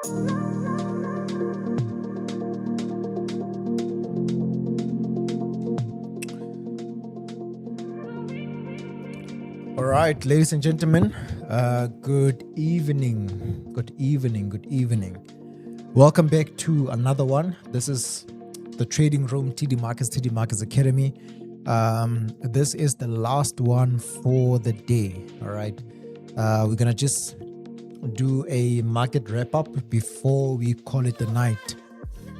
All right, ladies and gentlemen, good evening. Good evening. Good evening. Welcome back to another one. This is the Trading Room, TD Markets Academy. This is the last one for the day. All right. We're going to just do a market wrap up before we call it the night.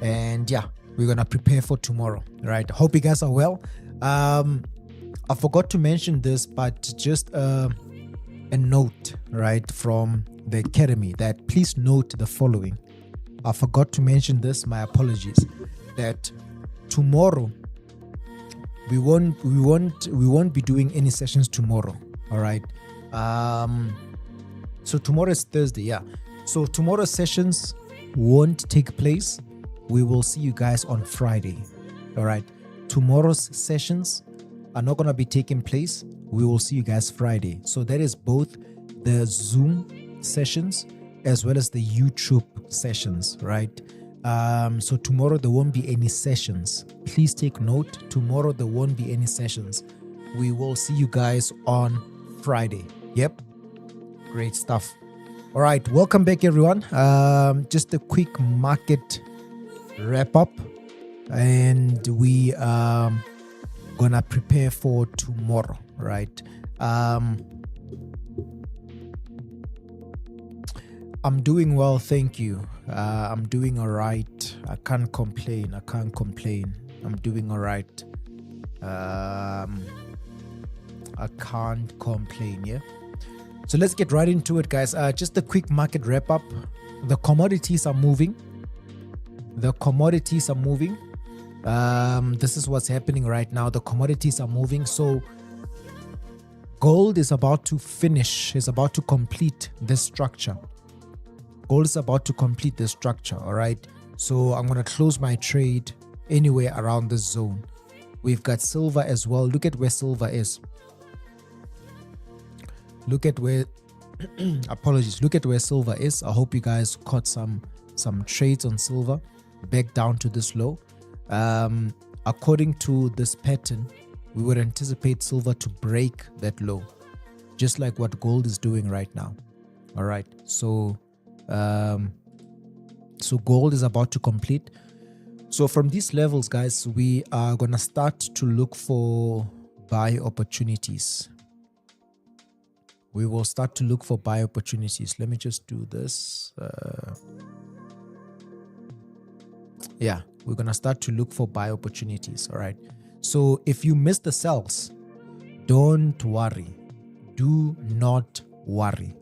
And yeah, we're going to prepare for tomorrow. All right. Hope you guys are well. I forgot to mention this, but just a note, right, from the academy that please note the following. I forgot to mention this, my apologies, that tomorrow we won't be doing any sessions tomorrow. All right. So tomorrow is Thursday, yeah. So tomorrow's sessions won't take place. We will see you guys on Friday. All right. Tomorrow's sessions are not going to be taking place. We will see you guys Friday. So that is both the Zoom sessions as well as the YouTube sessions, right? So tomorrow there won't be any sessions. Please take note. Tomorrow there won't be any sessions. We will see you guys on Friday. Yep. Great stuff. All right. Welcome back, everyone. Just a quick market wrap up. And we gonna prepare for tomorrow, right? I'm doing well, thank you. I'm doing all right. I can't complain. I'm doing all right. I can't complain, yeah? So let's get right into it, guys. Just a quick market wrap up. The commodities are moving. This is what's happening right now. The commodities are moving. So gold is about to finish, is about to complete this structure. All right. So I'm going to close my trade anywhere around this zone. We've got silver as well. Look at where silver is. Look at where silver is. I hope you guys caught some trades on silver back down to this low. According to this pattern, we would anticipate silver to break that low, just like what gold is doing right now. All right. So gold is about to complete. So from these levels, guys, we are going to start to look for buy opportunities. We will start to look for buy opportunities. Let me just do this. Yeah, we're going to start to look for buy opportunities. All right. So if you miss the sells, don't worry. Do not worry,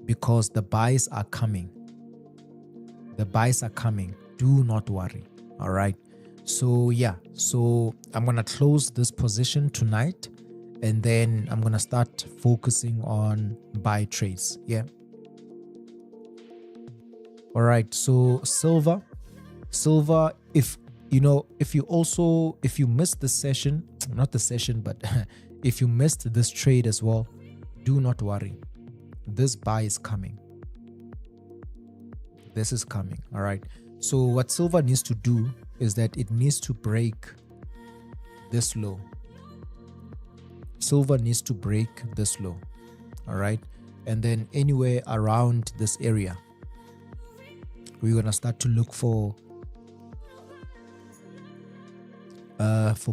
because the buys are coming. Do not worry. All right. So yeah, so I'm going to close this position tonight, and then I'm going to start focusing on buy trades. Yeah. All right. So silver, if you missed the session, not the session, but if you missed this trade as well, do not worry. This buy is coming. This is coming. All right. So what silver needs to do is that it needs to break this low. Silver needs to break this low. All right. And then anywhere around this area, we're going to start to look for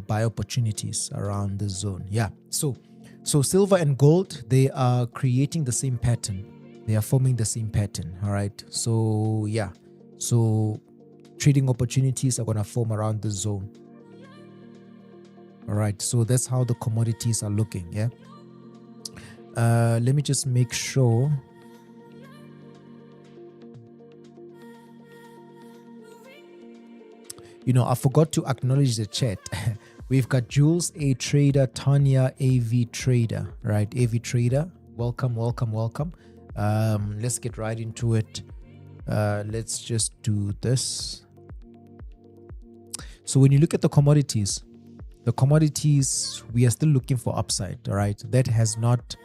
buy opportunities around the zone. Yeah. So silver and gold, they are creating the same pattern. They are forming the same pattern. All right. So yeah. So trading opportunities are going to form around the zone. All right. So that's how the commodities are looking. Yeah. Let me just make sure. I forgot to acknowledge the chat. We've got Jules, A Trader, Tanya, AV Trader, right? AV Trader, welcome. Let's get right into it. Let's just do this. So when you look at the commodities, we are still looking for upside, all right? That has not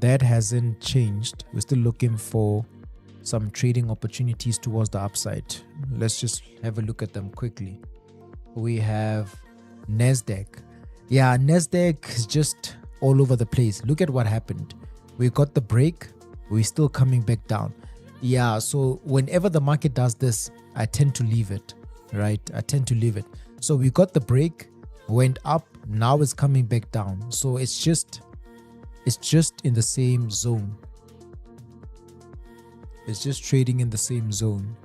That hasn't changed. We're still looking for some trading opportunities towards the upside. Let's just have a look at them quickly. We have Nasdaq. Yeah, Nasdaq is just all over the place. Look at what happened. We got the break. We're still coming back down. Yeah, so whenever the market does this, I tend to leave it, right? I tend to leave it. So we got the break, went up, now it's coming back down. So it's just in the same zone. It's just trading in the same zone.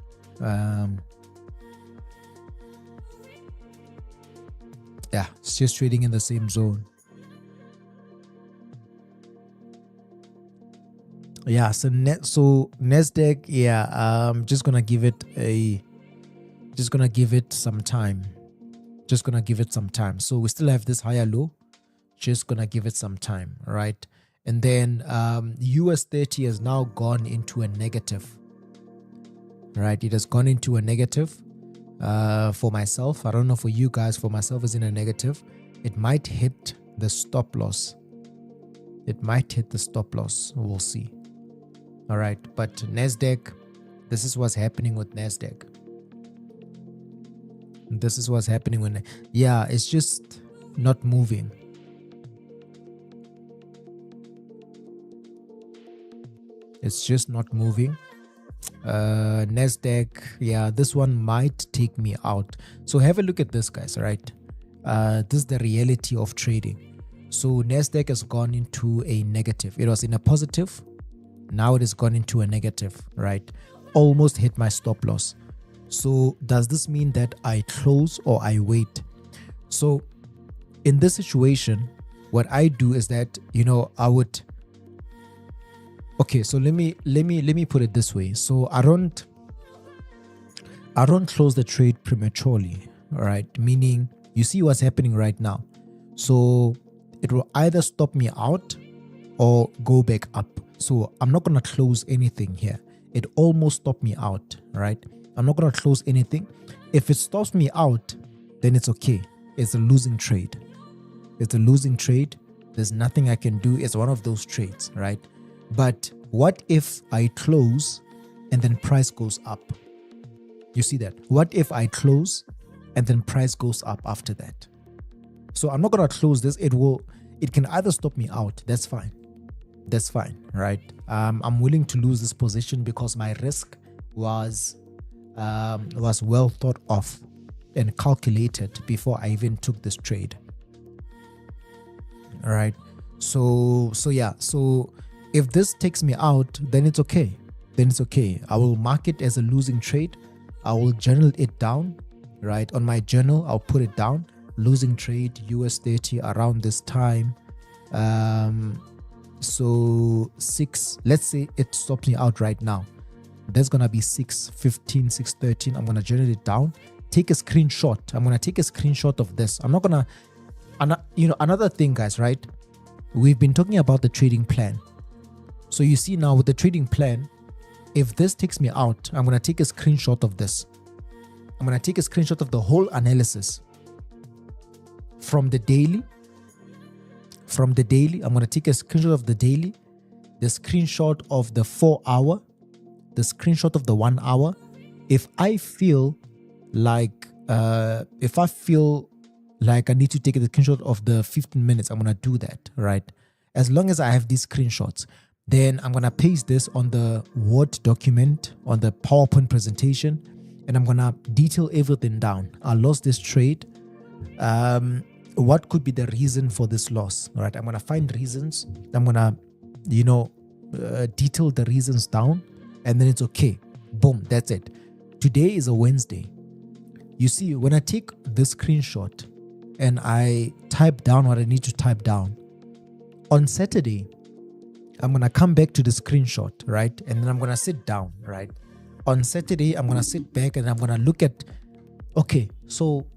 Yeah, it's just trading in the same zone. Yeah, so Nasdaq, yeah, just gonna give it some time. Just gonna give it some time. So we still have this higher low. Just gonna give it some time, right? And then US 30 has now gone into a negative, right? It has gone into a negative for myself. I don't know for you guys. For myself, is in a negative. It might hit the stop loss. It might hit the stop loss. We'll see. All right, but Nasdaq, this is what's happening with Nasdaq. This is what's happening when, yeah, it's just not moving. It's just not moving. Nasdaq, yeah, this one might take me out. So have a look at this, guys, right? This is the reality of trading. So Nasdaq has gone into a negative. It was in a positive. Now it has gone into a negative, right? Almost hit my stop loss. So does this mean that I close or I wait? So in this situation, what I do is that, I would, okay, so let me put it this way. So I don't close the trade prematurely, all right? Meaning, you see what's happening right now. So it will either stop me out or go back up. So I'm not going to close anything here. It almost stopped me out, right? I'm not going to close anything. If it stops me out, then it's okay. It's a losing trade. It's a losing trade. There's nothing I can do. It's one of those trades, right? But what if I close and then price goes up? You see that? What if I close and then price goes up after that? So I'm not going to close this. It can either stop me out. That's fine. That's fine, right? I'm willing to lose this position because my risk was well thought of and calculated before I even took this trade. All right. So yeah. So if this takes me out, then it's okay. Then it's okay. I will mark it as a losing trade. I will journal it down, right? On my journal, I'll put it down. Losing trade, US 30 around this time. So 6, let's say it stops me out right now. That's going to be 6:15, 6:13. I'm going to journal it down. Take a screenshot. I'm going to take a screenshot of this. I'm not going to, another thing, guys, right? We've been talking about the trading plan. So you see now with the trading plan, if this takes me out, I'm going to take a screenshot of this. I'm going to take a screenshot of the whole analysis from the daily. I'm going to take a screenshot of the daily, the screenshot of the 4 hour, the screenshot of the 1 hour. If I feel like I need to take a screenshot of the 15 minutes, I'm going to do that, right? As long as I have these screenshots, then I'm going to paste this on the Word document, on the PowerPoint presentation, and I'm going to detail everything down. I lost this trade. What could be the reason for this loss? All right, I'm going to find reasons. I'm going to, detail the reasons down, and then it's okay. Boom, that's it. Today is a Wednesday. You see, when I take this screenshot and I type down what I need to type down, on Saturday, I'm going to come back to the screenshot, right? And then I'm going to sit down, right? On Saturday, I'm going to sit back and I'm going to look at, okay, so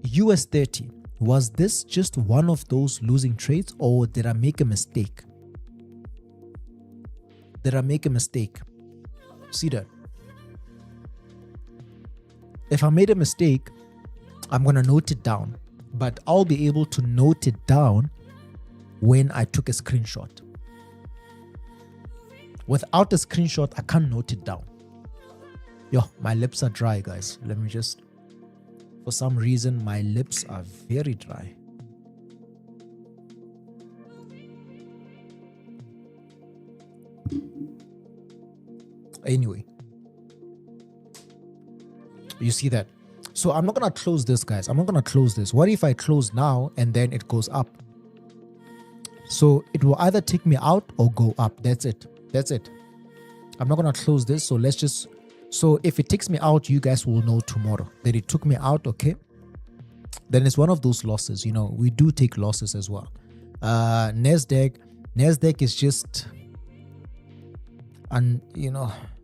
US 30. Was this just one of those losing trades, or did I make a mistake? See that? If I made a mistake, I'm going to note it down, but I'll be able to note it down when I took a screenshot. Without a screenshot, I can't note it down. Yo, my lips are dry, guys. Let me just, for some reason, my lips are very dry. Anyway, you see that? So I'm not going to close this, guys. I'm not going to close this. What if I close now and then it goes up? So it will either take me out or go up. That's it. That's it. I'm not going to close this. So let's just, so if it takes me out, you guys will know tomorrow that it took me out. Okay. Then it's one of those losses. You know, we do take losses as well. NASDAQ is just,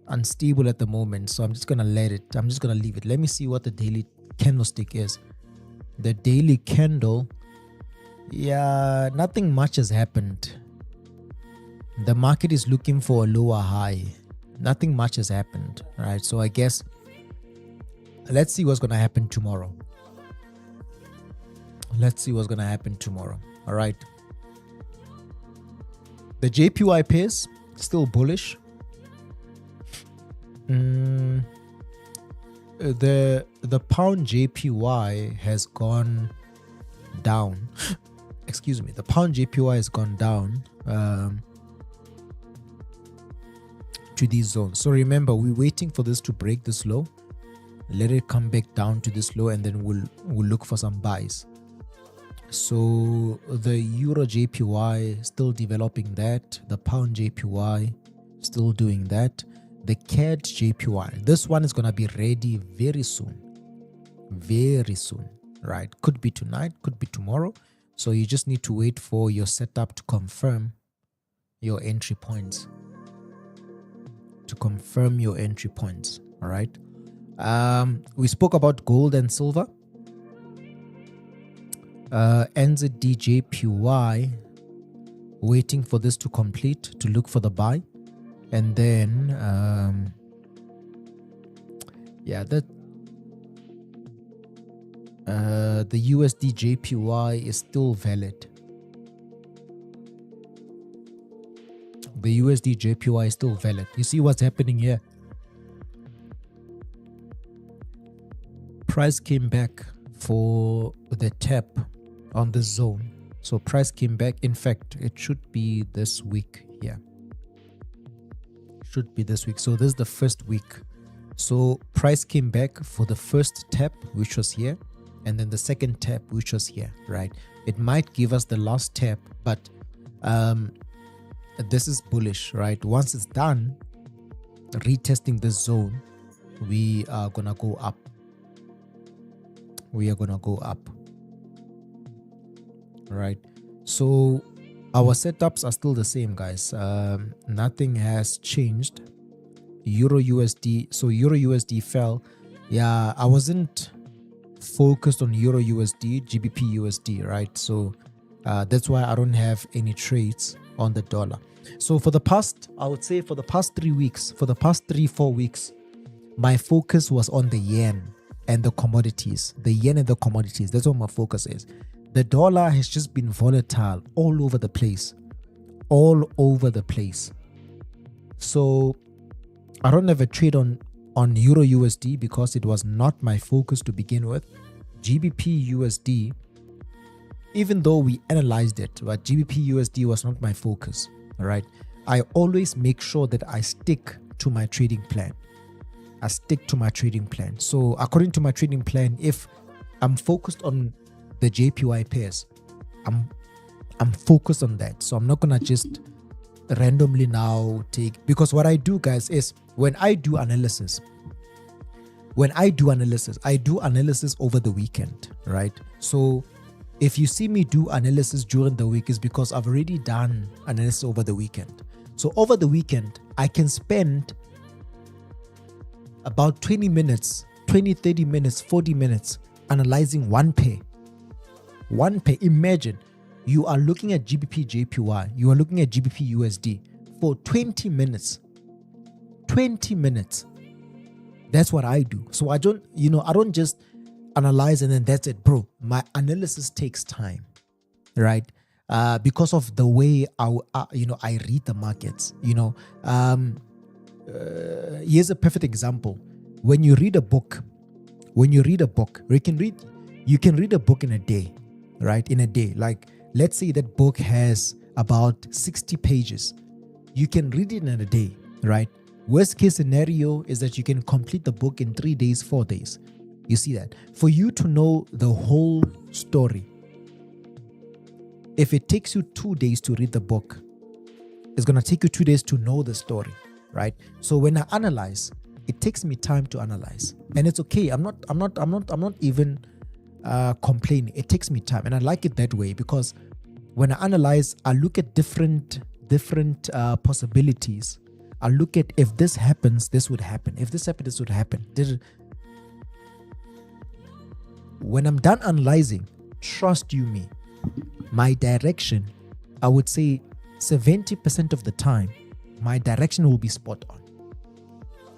unstable at the moment. So I'm just going to I'm just going to leave it. Let me see what the daily candlestick is. The daily candle. Yeah, nothing much has happened. The market is looking for a lower high. Nothing much has happened, right? So I guess let's see what's going to happen tomorrow. Let's see what's going to happen tomorrow. All right. The JPY pairs still bullish. The pound JPY has gone down. Excuse me, the pound JPY has gone down to these zones. So remember, we're waiting for this to break this low, let it come back down to this low, and then we'll look for some buys. So the Euro JPY still developing that, the pound JPY still doing that, the CAD JPY, this one is gonna be ready very soon, right? Could be tonight, could be tomorrow. So you just need to wait for your setup to confirm your entry points. All right. We spoke about gold and silver. NZD-JPY, waiting for this to complete to look for the buy. And then, the USD-JPY is still valid. The USD-JPY is still valid. You see what's happening here? Price came back for the tap on the zone. So price came back. In fact, it should be this week here. Should be this week. So this is the first week. So price came back for the first tap, which was here, and then the second tap, which was here, right? It might give us the last tap, but this is bullish, right? Once it's done retesting this zone, we are gonna go up. Right? So our setups are still the same, guys. Nothing has changed. Euro USD, so Euro USD fell. Yeah, I wasn't focused on Euro USD, GBP USD, right? So that's why I don't have any trades on the dollar. So for the past, I would say for the past 3 weeks, for the past 3-4 weeks, my focus was on the yen and the commodities. That's what my focus is. The dollar has just been volatile all over the place. So I don't have a trade on Euro USD because it was not my focus to begin with. GBP USD, even though we analyzed it, but GBP USD was not my focus. All right. I always make sure that I stick to my trading plan. So according to my trading plan, if I'm focused on the JPY pairs, I'm focused on that. So I'm not gonna just randomly now take, because what I do, guys, is when I do analysis, I do analysis over the weekend, right? So if you see me do analysis during the week, is because I've already done analysis over the weekend. So over the weekend, I can spend about 20 minutes, 30 minutes, 40 minutes analyzing one pair. Imagine you are looking at GBP JPY, you are looking at GBP USD for 20 minutes. 20 minutes. That's what I do. So I don't just analyze and then that's it, bro. My analysis takes time, right? because of the way I read the markets. Here's a perfect example. When you read a book, you can read a book in a day, right? In a day. Like, let's say that book has about 60 pages. You can read it in a day, right? Worst case scenario is that you can complete the book in 3 days, 4 days. You see that? For you to know the whole story, if it takes you 2 days to read the book, it's going to take you 2 days to know the story, right? So when I analyze, it takes me time to analyze, and it's okay. I'm not even complaining. It takes me time, and I like it that way, because when I analyze, I look at different possibilities. I look at, if this happens, this would happen. If this happens, this would happen. When I'm done analyzing, trust you me, my direction, I would say 70% of the time, my direction will be spot on.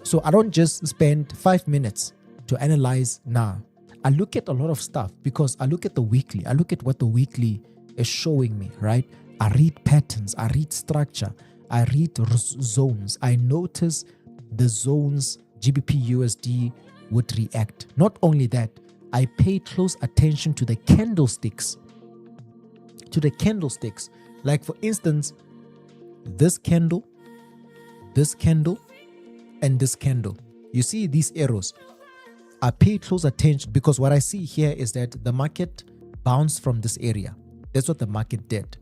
So I don't just spend 5 minutes to analyze now. I look at a lot of stuff, because I look at the weekly. I look at what the weekly is showing me, right? I read patterns. I read structure. I read zones. I notice the zones GBP USD would react. Not only that, I pay close attention to the candlesticks. Like, for instance, this candle, and this candle. You see these arrows? I pay close attention, because what I see here is that the market bounced from this area. That's what the market did,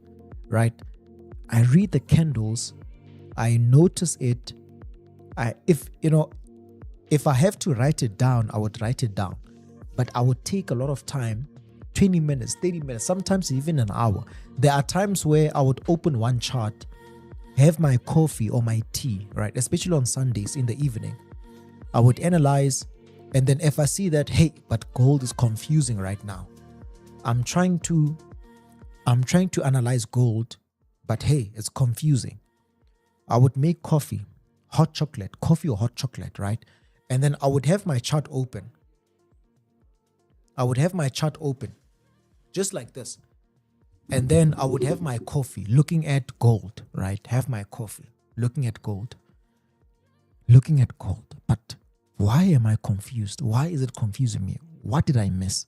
right? I read the candles. I notice it. If I have to write it down, I would write it down. But I would take a lot of time, 20 minutes, 30 minutes, sometimes even an hour. There are times where I would open one chart, have my coffee or my tea, right? Especially on Sundays in the evening. I would analyze, and then if I see that, hey, but gold is confusing right now, I'm trying to analyze gold, but hey, it's confusing. I would make coffee or hot chocolate, right? And then I would have my chart open. Just like this. And then I would have my coffee looking at gold, right? Have my coffee looking at gold. But why am I confused? Why is it confusing me? What did I miss?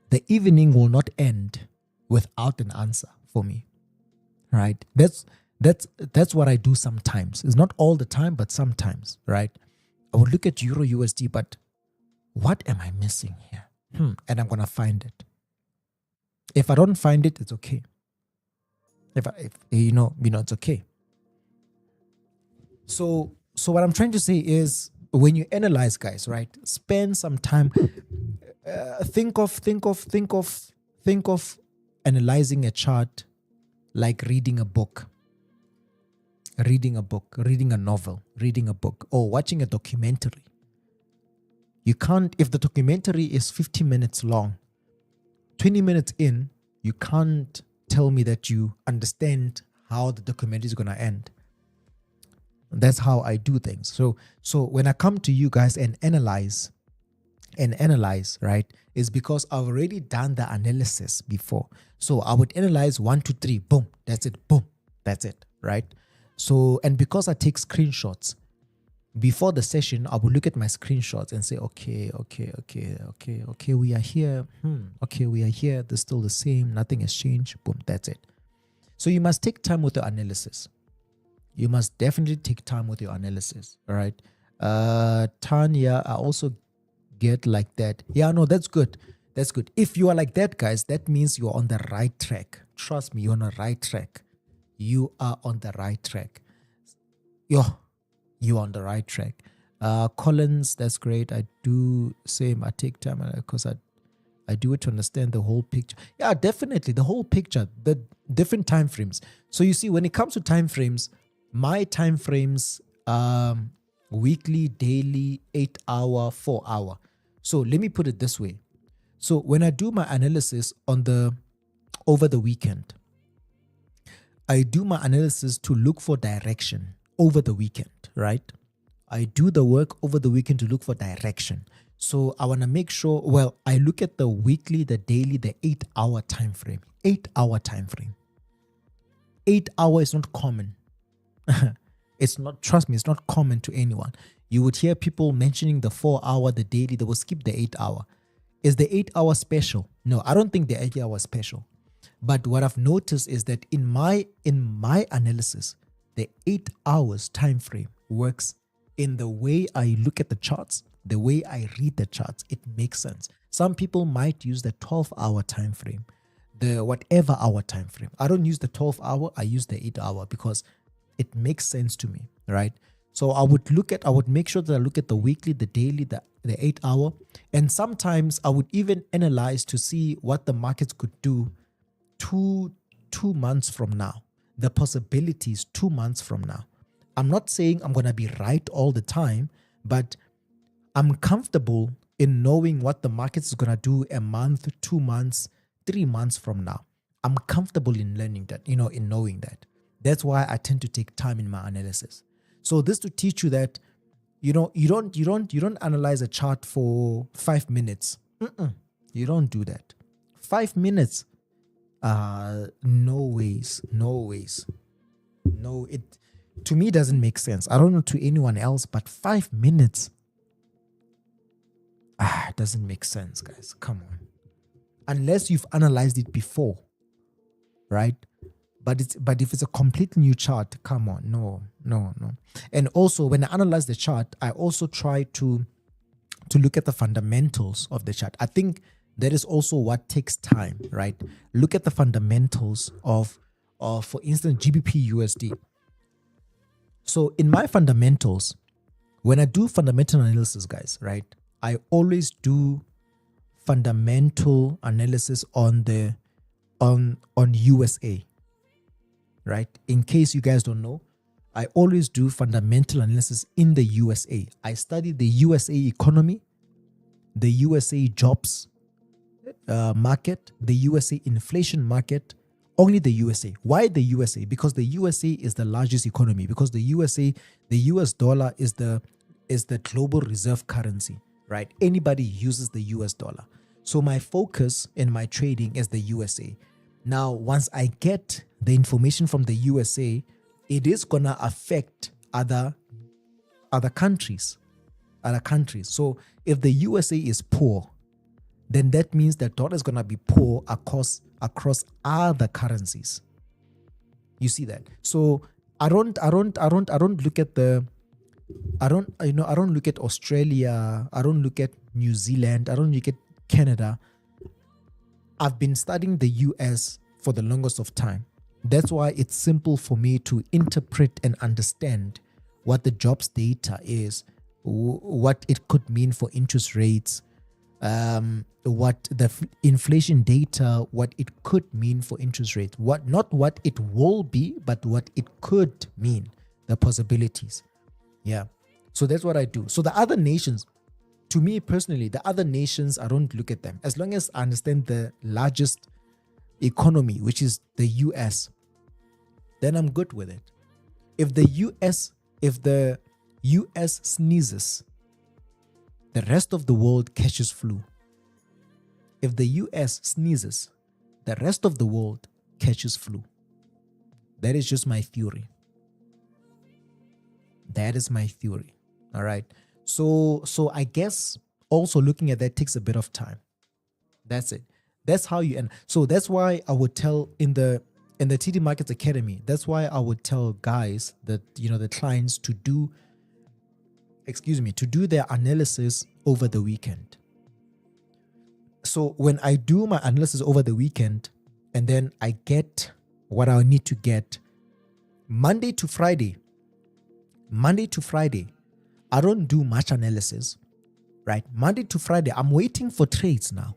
The evening will not end without an answer for me, right? That's what I do sometimes. It's not all the time, but sometimes, right? I would look at Euro USD, but what am I missing here? And I'm going to find it. If I don't find it, it's okay. If it's okay. So what I'm trying to say is, when you analyze, guys, right? Spend some time. Think of analyzing a chart like reading a book, reading a novel, reading a book, or watching a documentary. You can't, if the documentary is 50 minutes long, 20 minutes in, you can't tell me that you understand how the documentary is going to end. That's how I do things. So when I come to you guys and analyze, right, is because I've already done the analysis before. So I would analyze 1, 2, 3, boom, that's it, right? So, and because I take screenshots, before the session, I would look at my screenshots and say, okay, we are here. We are here. They're still the same. Nothing has changed. Boom, that's it. So you must take time with your analysis. You must definitely take time with your analysis, all right? Tanya, I also get like that. Yeah, no, that's good. If you are like that, guys, that means you're on the right track. Trust me, you're on the right track. You are on the right track. You're on the right track. Collins, that's great. I do same. I take time because I do it to understand the whole picture. Yeah, definitely the whole picture, the different time frames. So you see, when it comes to time frames, my time frames, weekly, daily, 8 hour, 4 hour. So let me put it this way. So when I do my analysis over the weekend, I do my analysis to look for direction over the weekend, right? I do the work over the weekend to look for direction. So I want to make sure, well, I look at the weekly, the daily, the 8-hour time frame. 8-hour time frame. 8 hours is not common. It's not, trust me, it's not common to anyone. You would hear people mentioning the 4-hour, the daily, they will skip the 8-hour. Is the 8-hour special? No, I don't think the 8-hour is special. But what I've noticed is that in my analysis, the 8 hours time frame works in the way I look at the charts, the way I read the charts. It makes sense. Some people might use the 12-hour time frame, the whatever hour time frame. I don't use the 12-hour, I use the 8-hour because it makes sense to me, right? So I would make sure that I look at the weekly, the daily, the 8-hour, and sometimes I would even analyze to see what the markets could do two months from now, the possibilities 2 months from now. I'm not saying I'm going to be right all the time, but I'm comfortable in knowing what the market is going to do a month, 2 months, 3 months from now. I'm comfortable in learning that, in knowing that. That's why I tend to take time in my analysis. So this to teach you that, you don't analyze a chart for 5 minutes. You don't do that. 5 minutes. No ways. No, it to me doesn't make sense. I don't know to anyone else, but 5 minutes. It doesn't make sense, guys. Come on. Unless you've analyzed it before, right? But if it's a completely new chart, come on, no. And also, when I analyze the chart, I also try to look at the fundamentals of the chart. I think that is also what takes time, right? Look at the fundamentals of for instance, GBP USD. So in my fundamentals, when I do fundamental analysis, guys, right, I always do fundamental analysis on USA. Right? In case you guys don't know, I always do fundamental analysis in the USA. I study the USA economy, the USA jobs market, the USA inflation market, only the USA. Why the USA? Because the USA is the largest economy. Because the US dollar is the global reserve currency, right? Anybody uses the US dollar. So my focus in my trading is the USA. Now, once I get the information from the USA, it is gonna affect other countries. So if the USA is poor, then that means the dollar is gonna be poor across other currencies. You see that? So I don't look at I don't look at Australia. I don't look at New Zealand. I don't look at Canada. I've been studying the US for the longest of time. That's why it's simple for me to interpret and understand what the jobs data is, what it could mean for interest rates, what the inflation data, what it could mean for interest rates, not what it will be, but what it could mean, the possibilities. Yeah. So that's what I do. So the other nations, to me personally, the other nations, I don't look at them. As long as I understand the largest economy, which is the US, then I'm good with it. If the US sneezes, the rest of the world catches flu. If the US sneezes, the rest of the world catches flu. That is just my theory. That is my theory. All right. So I guess also looking at that takes a bit of time. That's it. That's how you end. So that's why I would tell in the TD Markets Academy, that's why I would tell guys that, the clients to do their analysis over the weekend. So when I do my analysis over the weekend and then I get what I need to get Monday to Friday, I don't do much analysis, right? Monday to Friday, I'm waiting for trades now.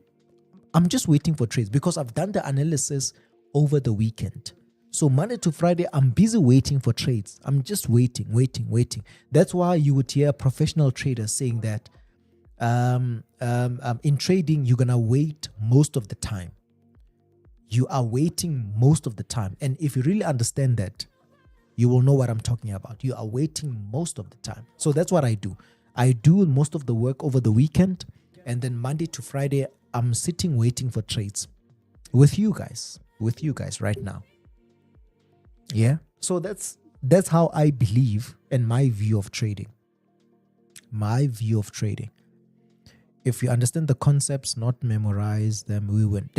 I'm just waiting for trades because I've done the analysis over the weekend. So Monday to Friday, I'm busy waiting for trades. I'm just waiting. That's why you would hear professional traders saying that in trading, you're going to wait most of the time. You are waiting most of the time. And if you really understand that, you will know what I'm talking about. You are waiting most of the time. So that's what I do. I do most of the work over the weekend, and then Monday to Friday, I'm sitting waiting for trades with you guys right now. Yeah. So that's how I believe in my view of trading. My view of trading. If you understand the concepts, not memorize them, we win.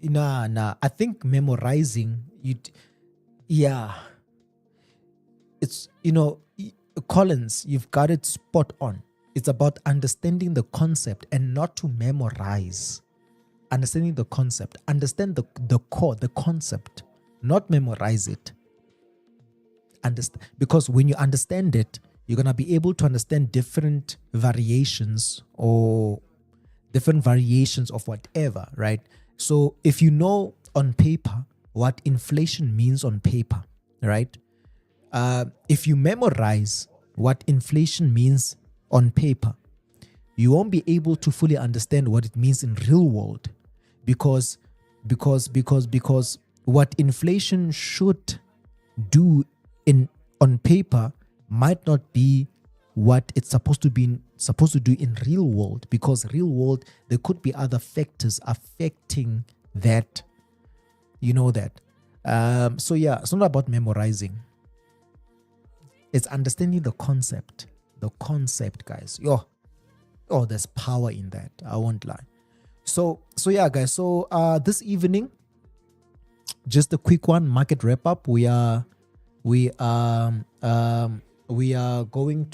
Nah. I think memorizing, it's, Collins, you've got it spot on. It's about understanding the concept and not to memorize. Understanding the concept. Understand the core, the concept, not memorize it. Because when you understand it, you're going to be able to understand different variations of whatever, right? So if you know on paper what inflation means on paper, right? If you memorize what inflation means on paper, you won't be able to fully understand what it means in real world, because what inflation should do on paper might not be what it's supposed to do in real world, because real world there could be other factors affecting that. So yeah, it's not about memorizing. It's understanding the concept. The concept, guys. There's power in that. I won't lie. So yeah, guys. So this evening, just a quick one, market wrap up. We are going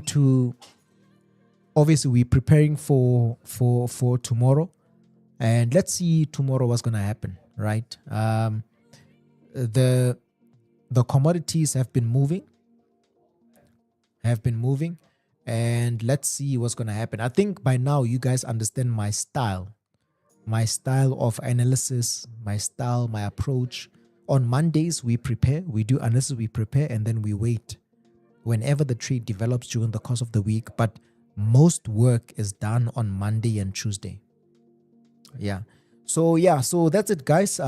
to obviously we're preparing for tomorrow, and let's see tomorrow what's gonna happen, right? The commodities have been moving, and let's see what's gonna happen. I think by now you guys understand my style of analysis, my approach. On Mondays we do analysis, we prepare, and then we wait whenever the trade develops during the course of the week. But most work is done on Monday and Tuesday. Yeah. So that's it, guys.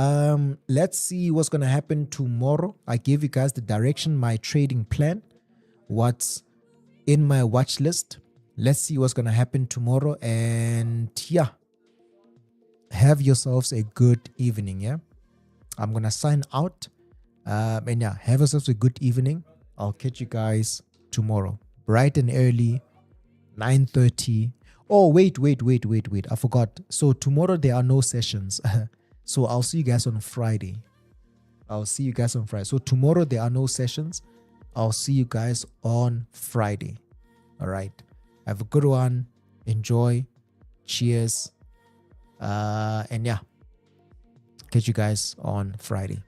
Let's see what's gonna happen tomorrow. I gave you guys the direction, my trading plan, what's in my watch list. Let's see what's gonna happen tomorrow, and yeah, have yourselves a good evening. Yeah, I'm gonna sign out. And yeah, have yourselves a good evening. I'll catch you guys tomorrow, bright and early, 9:30. Oh, wait. I forgot. So tomorrow there are no sessions. So I'll see you guys on Friday. So tomorrow there are no sessions. I'll see you guys on Friday. All right. Have a good one. Enjoy. Cheers. And yeah, catch you guys on Friday.